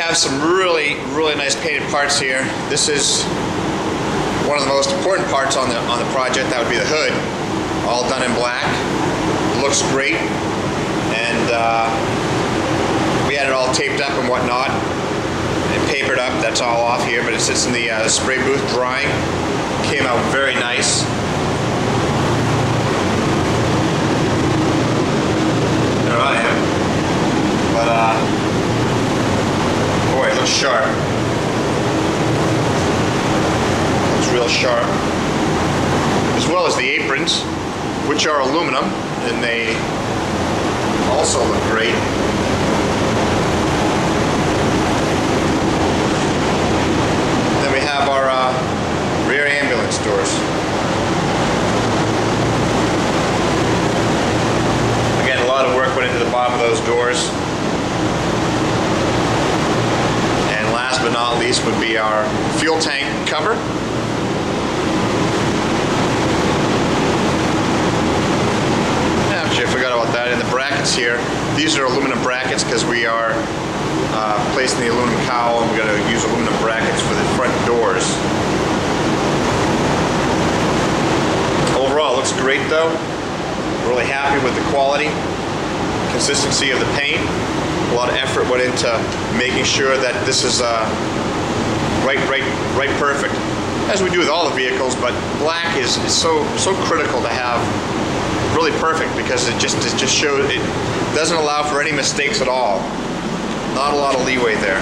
have some really nice painted parts here. This is one of the most important parts on the project. That would be the hood, all done in black. Looks great, and we had it all taped up and whatnot and papered up. That's all off here, but it sits in the spray booth drying. Came out very nice. There I am. But boy, it looks sharp. Looks real sharp. As well as the aprons, which are aluminum, and they also look great. Then we have our rear ambulance doors. Again, a lot of work went into the bottom of those doors. And last but not least would be our fuel tank cover. Actually, I forgot about that. In the brackets here, these are aluminum brackets because we are placing the aluminum cowl, and we're going to use aluminum brackets for the front doors. Overall, it looks great though. Really happy with the quality, consistency of the paint. A lot of effort went into making sure that this is right perfect, as we do with all the vehicles. But black is so critical to have really perfect, because it just shows, it doesn't allow for any mistakes at all. Not a lot of leeway there.